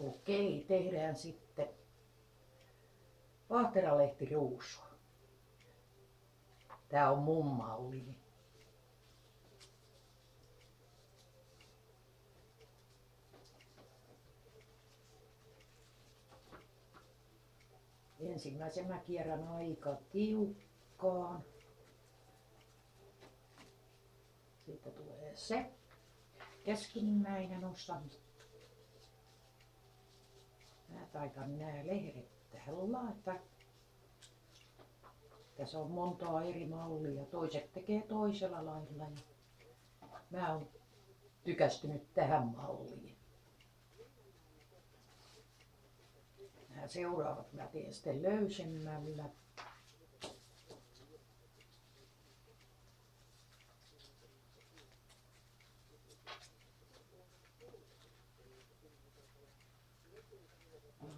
Okei, tehdään sitten vaahteralehtiruusu. Tää on mun mallini. Ensimmäisen mä kierrän aika tiukkaan. Siitä tulee se keskimmäinen osa. Mä taitan nää lehdet tähän laittaa. Tässä on montaa eri mallia. Toiset tekee toisella lailla. Mä oon tykästynyt tähän malliin. Nämä seuraavat mä teen sitten löysemmällä.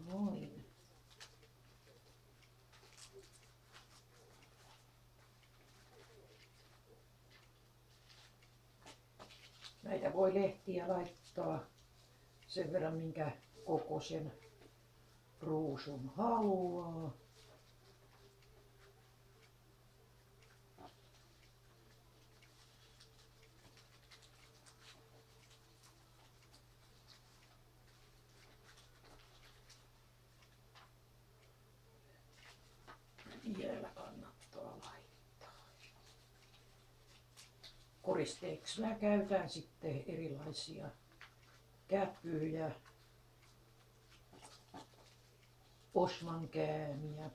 Noin. Näitä voi lehtiä laittaa sen verran minkä kokoisen ruusun haluaa. Vielä kannattaa laittaa. Koristeeksi mä käytän sitten erilaisia käpyjä, osmankäämiä,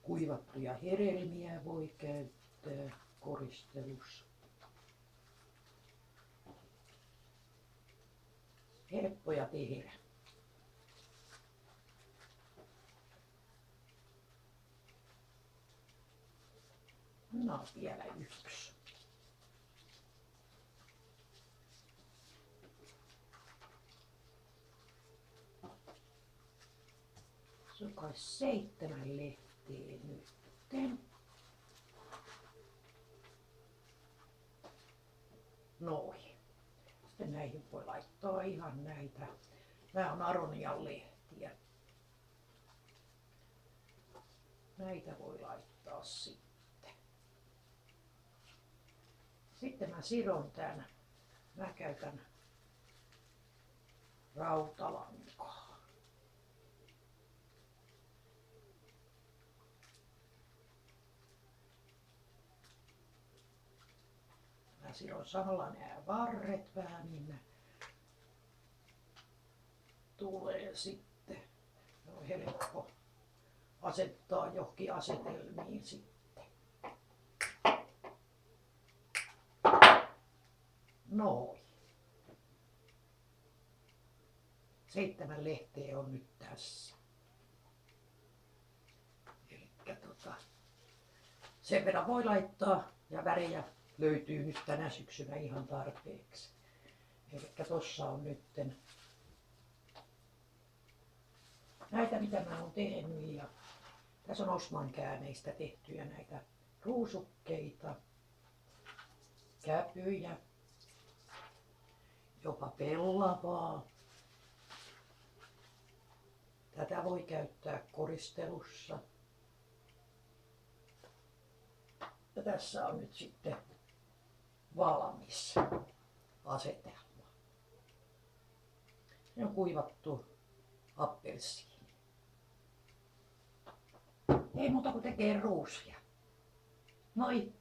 kuivattuja hedelmiä voi käyttää koristelussa. Helppoja tehdä. No vielä yksi. Se on kai 7 lehteä nytten. Noin. Sitten näihin voi laittaa ihan näitä. Nämä on aronian lehtiä. Näitä voi laittaa sitten. Sitten mä sidon tän. Mä käytän rautalankaa. Mä sidon samalla nämä varret vähän, niin ne tulee sitten. Ne on helppo asettaa johonkin asetelmiin sitten. Noin. 7 lehteä on nyt tässä. Elikkä sen verran voi laittaa ja värejä löytyy nyt tänä syksynä ihan tarpeeksi. Elikkä tossa on nytten näitä mitä mä oon tehnyt ja tässä on osmankääneistä tehtyjä näitä ruusukkeita, käpyjä, jopa pellavaa. Tätä voi käyttää koristelussa. Ja tässä on nyt sitten valmis asetelma. Se on kuivattu appelsiini. Ei muuta kuin tekee ruusuja. Moi!